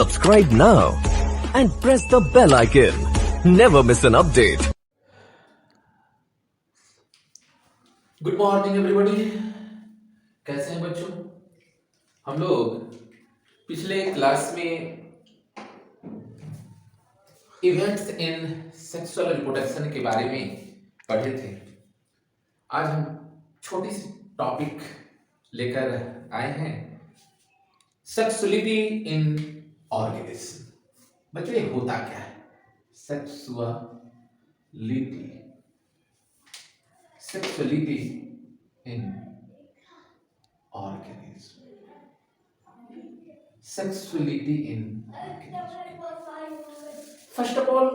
Subscribe now and press the bell icon. Never miss an update. Good morning everybody. कैसे हैं बच्चों? हम लोग पिछले क्लास में इवेंट्स इन सेक्सुअल रिप्रोडक्शन के बारे में पढ़े थे। आज हम छोटी सी टॉपिक लेकर आए हैं, सेक्सुअलिटी इन ऑर्गेनिज्म। बच्चों ये होता क्या है? Sexuality in organism. Sexuality in organism. First of all,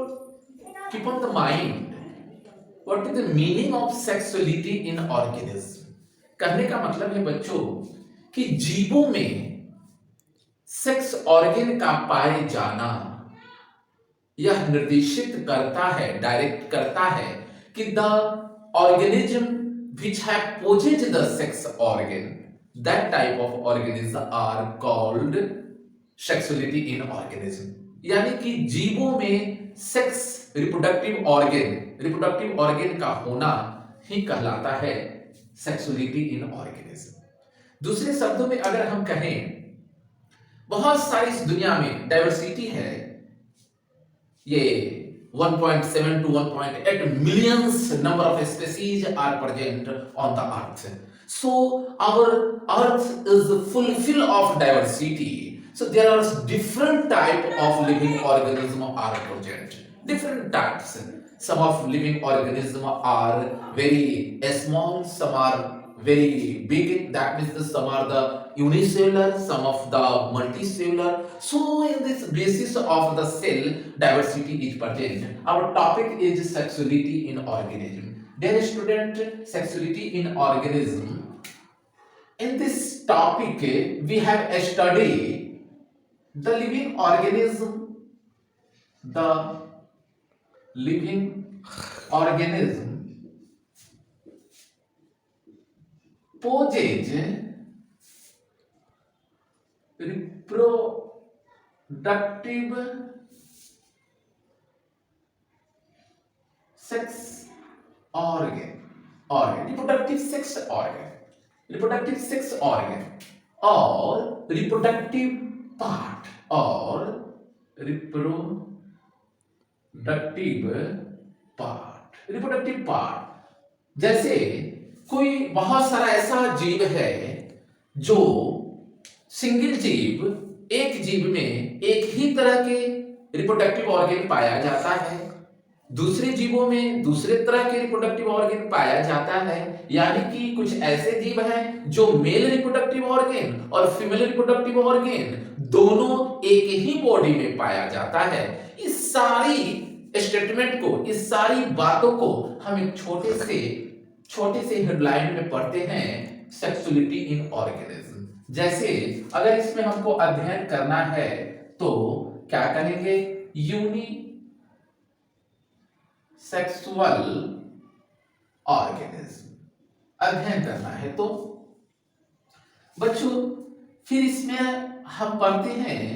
keep on the mind what is the meaning of sexuality in organism. कहने का मतलब है बच्चों कि जीवों में सेक्स ऑर्गन का पाए जाना यह निर्देशित करता है, डायरेक्ट करता है कि the organism which have possessed the sex organ, that type of organisms are called sexuality in organism. यानी कि जीवों में सेक्स रिप्रोडक्टिव ऑर्गन का होना ही कहलाता है सेक्सुअलिटी इन ऑर्गेनिज्म। दूसरे शब्दों में अगर हम कहें, बहुत सारी इस दुनिया में डाइवर्सिटी है। ये 1.7 to 1.8 millions number of species are present on the earth. So our earth is full of diversity. So there are different type of living organism are present. Different types. Some of living organism are very small, some are very big. That means some are the unicellular, some of the multicellular. So in this basis of the cell diversity is present. Our topic is sexuality in organism. Dear student, sexuality in organism. In this topic we have studied the living organism. The living organism possess reproductive sex organ reproductive sex organ or reproductive part reproductive part। जैसे कोई बहुत सारा ऐसा जीव है जो single जीव, एक जीव में एक ही तरह के रिप्रोडक्टिव ऑर्गन पाया जाता है, दूसरे जीवों में दूसरे तरह के रिप्रोडक्टिव ऑर्गन पाया जाता है। यानी कि कुछ ऐसे जीव हैं जो मेल रिप्रोडक्टिव ऑर्गन और फीमेल रिप्रोडक्टिव ऑर्गन दोनों एक ही बॉडी में पाया जाता है। इस सारी स्टेटमेंट को, इस सारी बातों को हम एक छोटे से हेडलाइन में पढ़ते हैं, सेक्सुअलिटी इन ऑर्गेनिज्म। जैसे अगर इसमें हमको अध्ययन करना है तो क्या करेंगे? यूनिसेक्सुअल ऑर्गेनिज्म अध्ययन करना है। तो बच्चों फिर इसमें हम पढ़ते हैं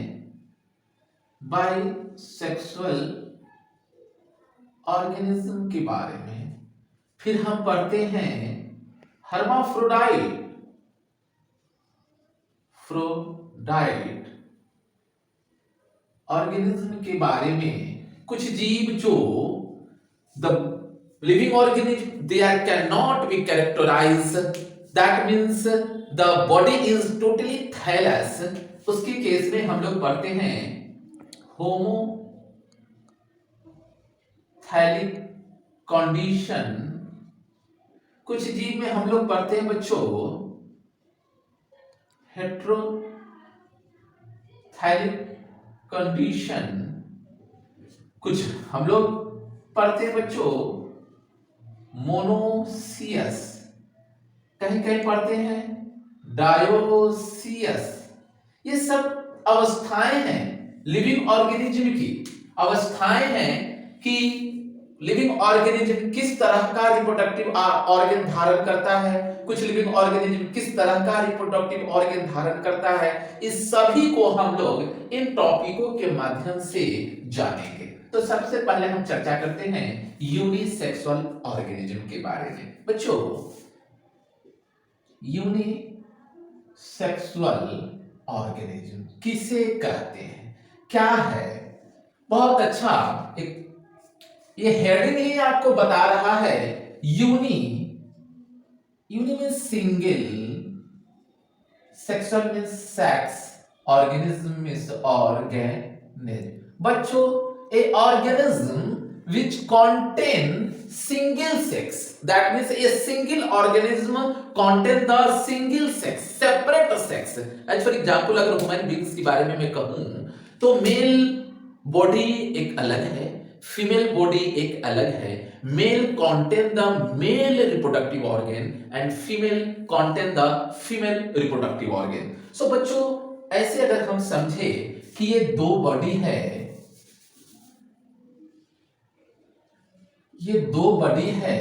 बाइसेक्सुअल ऑर्गेनिज्म के बारे में, फिर हम पढ़ते हैं हर्माफ्रोडाइट ऑर्गेनिज्म के बारे में। कुछ जीव जो the living organism they are can not be characterise, that means the body is totally thallus. उसके केस में हम लोग पढ़ते हैं होमोथैलिक कंडीशन। कुछ जीव में हम लोग पढ़ते हैं बच्चों हेट्रोथैलिक कंडीशन। कुछ हम लोग पढ़ते हैं बच्चों मोनोसियस, कहीं कहीं पढ़ते हैं डायोसियस। ये सब अवस्थाएं हैं लिविंग ऑर्गेनिज्म की, अवस्थाएं हैं कि लिविंग ऑर्गेनिज्म किस तरह का रिप्रोडक्टिव ऑर्गन धारण करता है, कुछ लिविंग ऑर्गेनिज्म किस तरह का रिप्रोडक्टिव ऑर्गन धारण करता है, इस सभी को हम लोग इन टॉपिकों के माध्यम से जानेंगे। तो सबसे पहले हम चर्चा करते हैं यूनिसेक्सुअल ऑर्गेनिज्म के बारे में। बच्चों, यूनिसेक्सुअल ऑर्गेनिज्म किसे कहते हैं, क्या है? बहुत अच्छा, एक ये हेडिंग ही आपको बता रहा है। यूनी में single, sexual means sex, organism means organism. बच्चों, ए organism which contain single sex, that means a single organism contain the single sex, separate sex. as for example, अगर ह्यूमन बींग्स के बारे में मैं कहूं तो मेल बॉडी एक अलग है, फीमेल बॉडी एक अलग है। Male contain the male reproductive organ and female contain the female reproductive organ. so बच्चों, ऐसे अगर हम समझे कि ये दो बॉडी है, ये दो बॉडी है,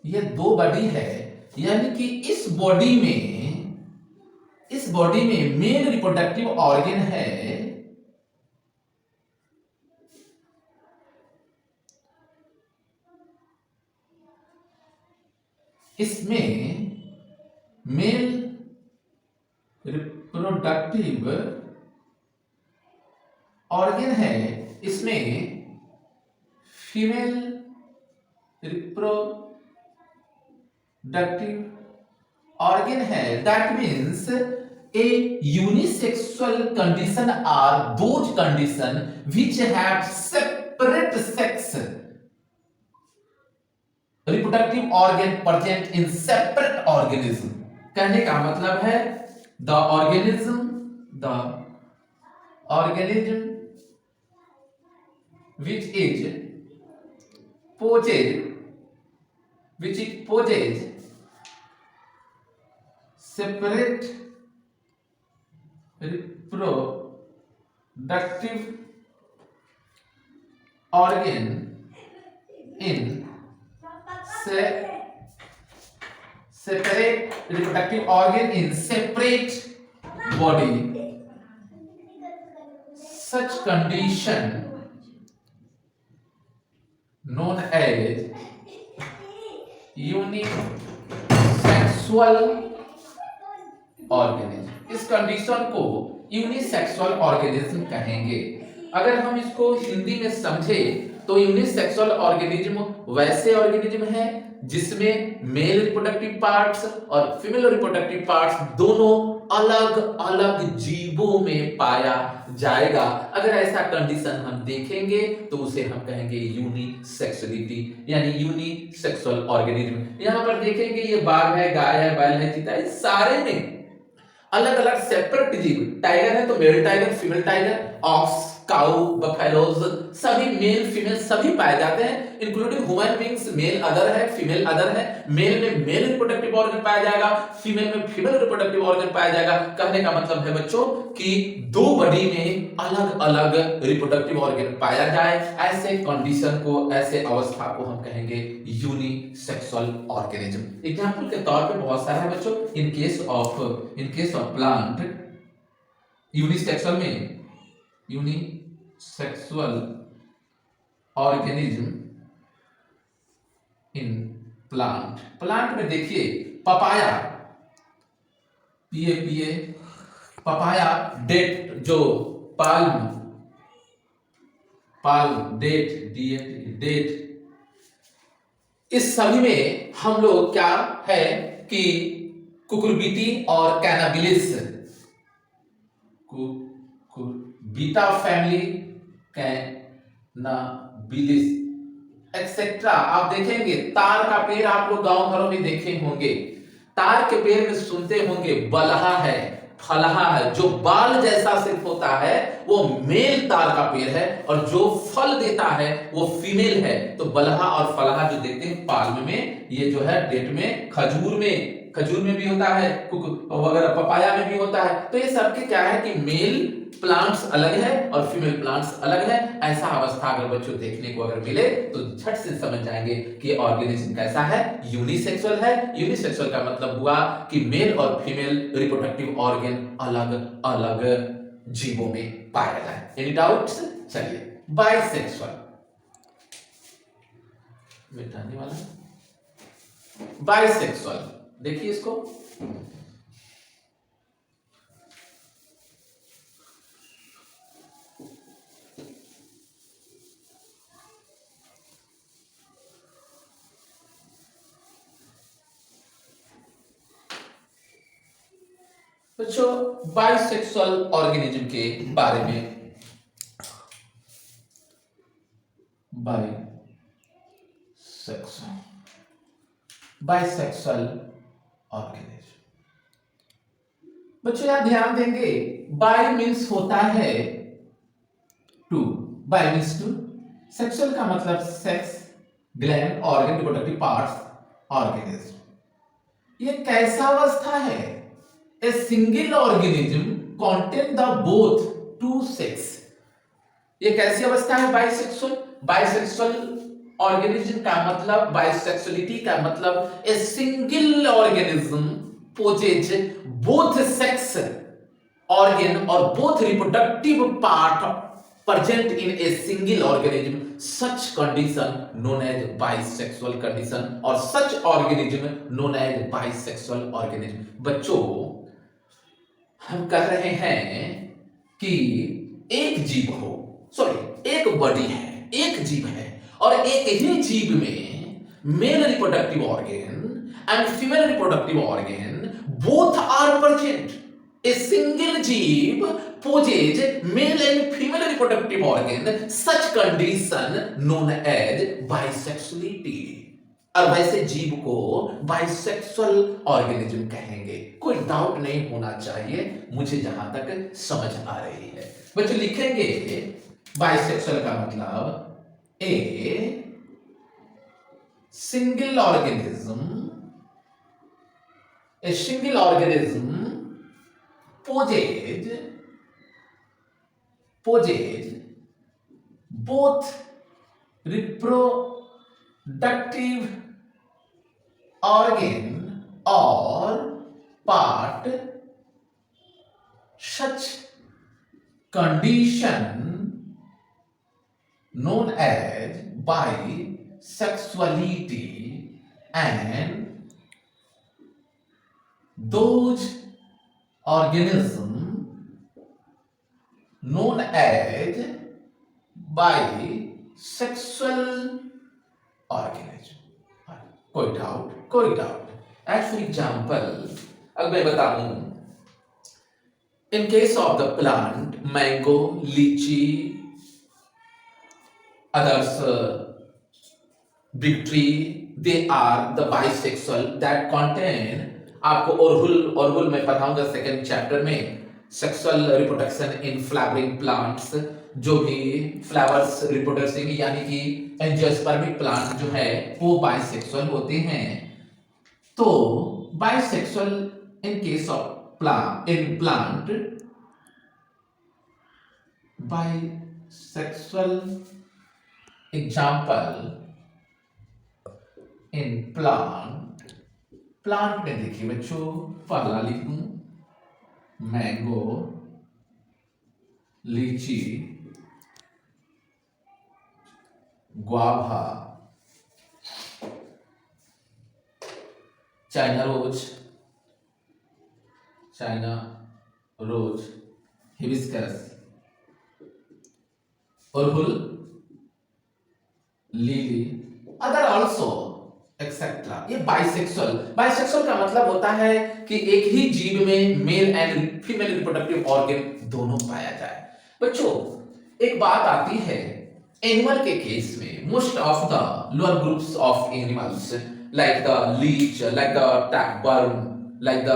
ये दो बॉडी है, यानी कि इस बॉडी में मेल रिप्रोडक्टिव ऑर्गन है, इसमें मेल रिप्रोडक्टिव ऑर्गन है, इसमें फीमेल रिप्रोडक्टिव ऑर्गन है। That means a unisexual condition are those condition which have separate sex reproductive organ present in separate organism. कहने का मतलब है the organism which possesses separate reproductive organ in separate body. Such condition known as unisexual organism. इस condition को unisexual organism कहेंगे। अगर हम इसको हिंदी में समझे तो यूनिसेक्सुअल ऑर्गेनिज्म वैसे ऑर्गेनिज्म है जिसमें मेल रिप्रोडक्टिव पार्ट्स और फीमेल रिप्रोडक्टिव पार्ट्स दोनों अलग अलग जीवों में पाया जाएगा। अगर ऐसा कंडीशन हम देखेंगे तो उसे हम कहेंगे यूनिसेक्सुअलिटी, यानी यूनिसेक्सुअल ऑर्गेनिज्म। यहां पर देखेंगे ये बाघ है, गाय है, बैल है, चीता है, सारे में अलग अलग सेपरेट जीव। टाइगर है तो male tiger, female tiger, ox, cow, buffaloes, सभी मेल फीमेल सभी पाए जाते हैं, including human beings. Male other है, फीमेल अदर है। मेल में मेल रिप्रोडक्टिव ऑर्गन पाया जाएगा, फीमेल में फीमेल रिप्रोडक्टिव ऑर्गन पाया जाएगा। कहने का मतलब है बच्चों कि दो बॉडी में अलग अलग रिप्रोडक्टिव ऑर्गन पाया जाए, ऐसे कंडीशन को, ऐसे अवस्था को हम कहेंगे यूनिसेक्सुअल ऑर्गेनिज्म। एग्जांपल के तौर पे बहुत सारे हैं बच्चों। इन case of plant, unisexual organism in plant में देखिए पपाया, पीए पपाया, डेट जो पाल्म डेट, इस सभी में हम लोग क्या है कि कुकुरबिटी और कैनाबिलिस, बीटा फैमिली, कैनाबिलिस एक्सेट्रा। आप देखेंगे तार का पेड़ आप लोग गांव घरों में देखे होंगे। तार के पेड़ में सुनते होंगे बलहा है, फलहा है। जो बाल जैसा सिर्फ होता है वो मेल तार का पेड़ है और जो फल देता है वो फीमेल है। तो बलहा और फलहा जो देखते हैं पाल्म में, ये जो है डेट में, खजूर में, खजूर में भी होता है, वगैरह पपाया में भी होता है। तो ये सबके क्या है कि मेल प्लांट्स अलग है और फीमेल प्लांट्स अलग है। ऐसा अवस्था अगर बच्चों देखने को अगर मिले तो झट से समझ जाएंगे कि ऑर्गेनिज्म कैसा है, यूनिसेक्सुअल है। यूनिसेक्सुअल का मतलब हुआ कि मेल और फीमेल रिप्रोडक्टिव ऑर्गन अलग अलग जीवों में पाया जाए। Any doubts? चलिए, बाइसेक्सुअल मिटाने वाला, बाइसेक्सुअल देखिए इसको। बच्चों, बाइसेक्सुअल ऑर्गेनिज्म के बारे में, बाइसेक्सुअल ऑर्गेनिज्म। बच्चों यहां ध्यान देंगे, बाई मीन्स होता है two, bi means two. Sexual का मतलब sex, gland, organ, reproductive parts, organism. ये कैसा अवस्था है? A single organism contain the both two sex। ये कैसी अवस्था है बाइसेक्सुअल? बाइसेक्सुअल ऑर्गेनिज्म का मतलब, बाइसेक्सुअलिटी का मतलब a single organism possesses both sex organ और both reproductive part present in a single organism, such condition known as bisexual condition, और such organism known as bisexual organism। बच्चों, हम कह रहे हैं कि एक जीव हो, सॉरी एक बॉडी है, एक जीव है और एक ही जीव में male reproductive organ and female reproductive organ both are present. A single जीव possess male and female reproductive organ, such condition known as bisexuality। और वैसे जीव को बाइसेक्सुअल ऑर्गेनिज्म कहेंगे। कोई डाउट नहीं होना चाहिए, मुझे जहां तक समझ आ रही है। बच्चों लिखेंगे बाइसेक्सुअल का मतलब a single organism, A single organism possess both reproductive organ or part, such condition known as bisexuality, and those organism known as bisexual organism। कोई डाउट? कोई डाउट? एज फॉर एग्जाम्पल अब मैं बताऊं, in case of the plant mango, litchi, others big tree, they are the bisexual that contain, आपको ओरहुल में पढ़ाऊंगा second chapter में, sexual reproduction in flowering plants. जो भी फ्लावर्स रिप्रोड्यूसिंग यानी कि एंजियोस्पर्मिक प्लांट जो है वो बाइसेक्सुअल होते हैं। तो bisexual in case of plant, bisexual example in plant में देखिए बच्चों, पहला लिखूं मैंगो, लीची, ग्वाभा, चाइना रोज, हिबिस्कस, अरहुल, लिली, अदर ऑल्सो एक्सेट्रा। ये बाइसेक्सुअल का मतलब होता है कि एक ही जीव में male and female reproductive organ दोनों पाया जाए। बच्चों एक बात आती है एनिमल के केस में, most of the lower groups of animals like the leech, like the tapeworm, like the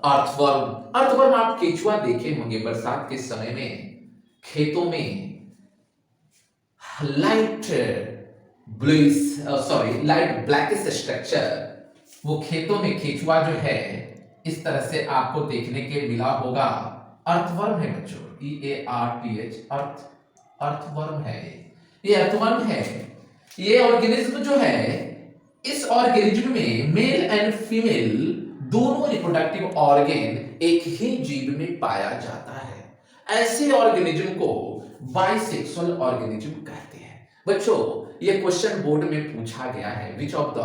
earthworm आप केचुआ देखे होंगे बरसात के समय में खेतों में लाइट ब्लैकिश स्ट्रक्चर वो खेतों में केचुआ जो है इस तरह से आपको देखने के मिला होगा। अर्थवर्म है बच्चों, EARTH, अर्थ, अर्थवर्म है ये अर्थवर्म है। ये ऑर्गेनिज्म जो है, इस ऑर्गेनिज्म में मेल एंड फीमेल दोनों रिप्रोडक्टिव ऑर्गेन एक ही जीव में पाया जाता है। ऐसे ऑर्गेनिज्म को बाइसेक्सुअल ऑर्गेनिज्म कहते हैं। बच्चों ये क्वेश्चन बोर्ड में पूछा गया है, which of the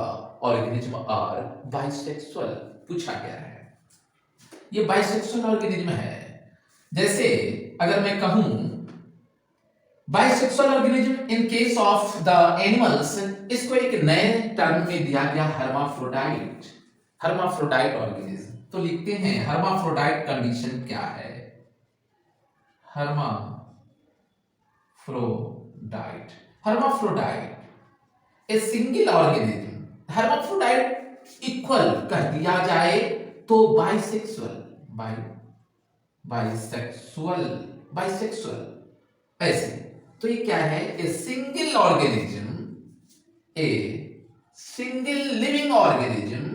organism are bisexual, पूछा गया है। ये बाइसेक्सुअल ऑर्गेनिज्म है। जैसे अगर मैं कहूं bisexual organism in case of the animals, इसको एक नए टर्म में दिया गया हर्माफ्रोडाइट, हर्माफ्रोडाइट ऑर्गेनिज्म। तो लिखते हैं हर्माफ्रोडाइट कंडीशन क्या है, हर्माफ्रोडाइट, हर्माफ्रोडाइट ए सिंगल ऑर्गेनिज्म। हर्माफ्रोडाइट इक्वल कर दिया जाए तो बाइसेक्सुअल, बाइसेक्सुअल, बाइसेक्सुअल ऐसे। तो ये क्या है, a single organism, a single living organism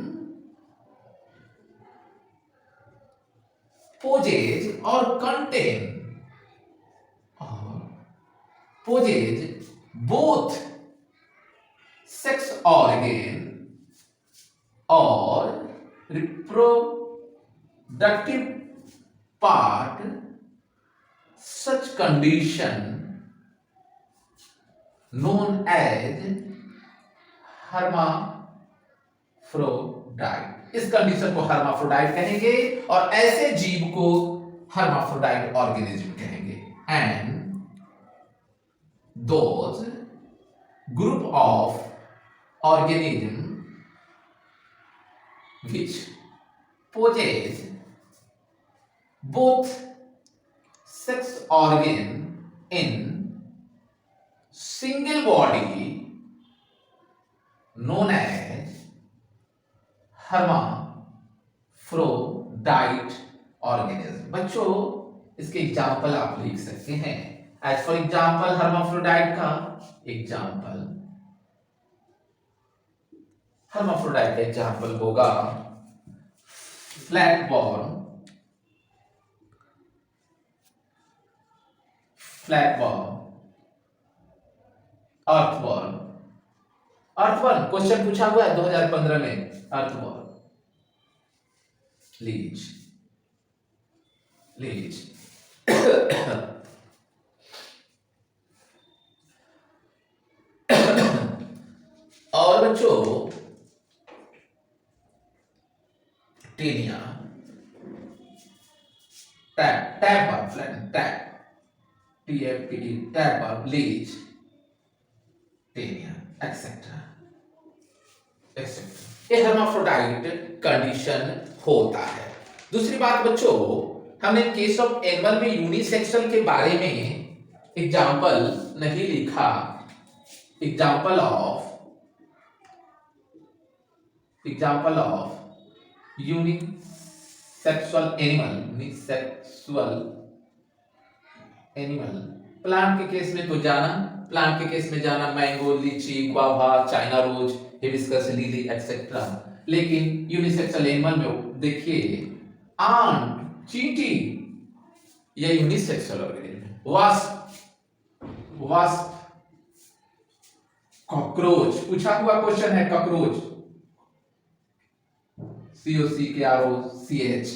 possess or contain both sex organ or reproductive part, such condition known as hermaphrodite। इस कंडीशन को हर्माफ्रोडाइट कहेंगे और ऐसे जीव को हर्माफ्रोडाइट ऑर्गेनिज्म कहेंगे। And those group of organism which possess both sex organ in single body known as hermaphrodite organism। बच्चों इसके एग्जाम्पल आप लिख सकते हैं। एज फॉर एग्जाम्पल hermaphrodite का एग्जाम्पल, hermaphrodite का एग्जाम्पल होगा flatworm, flatworm, earthworm. Earthworm question पूछा हुआ है 2015 में, अर्थवर्म, लीच, लीच। और बच्चों taenia, tape, tape, tape, TFPD, tape, leech, taenia, etcetera, etcetera. ये hermaphrodite कंडीशन होता है। दूसरी बात बच्चों, हमने केस ऑफ एनिमल में यूनिसेक्सुअल के बारे में एग्जाम्पल नहीं लिखा। Example of unisexual animal, unisexual animal. Plant के केस में तो जाना, प्लांट के केस में जाना mango, litchi, guava, China rose, hibiscus, lily etcetera. लेकिन यूनिसेक्सुअल एनिमल में देखिए आंट, चींटी, ये यूनिसेक्सुअल ऑर्गेनिज्म है। वास्प, वास्प, कॉकरोच, पूछा हुआ क्वेश्चन है कॉकरोच, COCKROCH।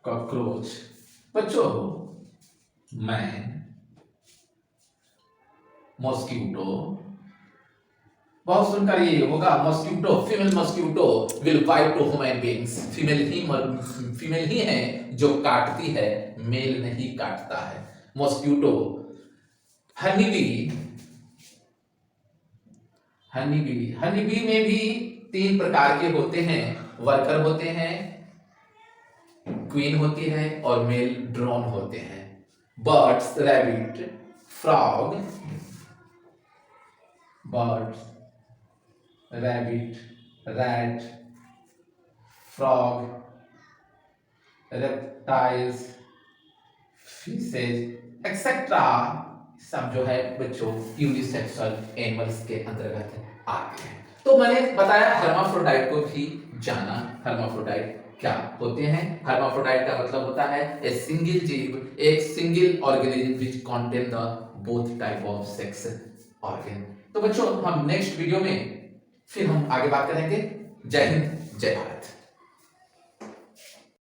कॉकरोच। बच्चों मैन, मॉस्किटो, बहुत सुनकर ये होगा mosquito, female mosquito will bite to human beings. फीमेल ही है जो काटती है, मेल नहीं काटता है मॉस्किटो। हनीबी, हनीबी में भी 3 प्रकार के होते हैं, वर्कर होते हैं, क्वीन होती है और मेल ड्रोन होते हैं। Birds, rabbit, frog, birds, rabbit, rat, frog, reptiles, fishes etcetera सब जो है बच्चों यूनिसेक्सुअल एनिमल्स के अंतर्गत आते हैं। तो मैंने बताया हर्माफ्रोडाइट को भी जाना। हर्माफ्रोडाइट क्या होते हैं? हर्माफ्रोडाइट का मतलब होता है ए सिंगल जीव, एक single organism which contain the both type of sex organ. तो बच्चों हम नेक्स्ट वीडियो में फिर हम आगे बात करेंगे। जय हिंद, जय भारत।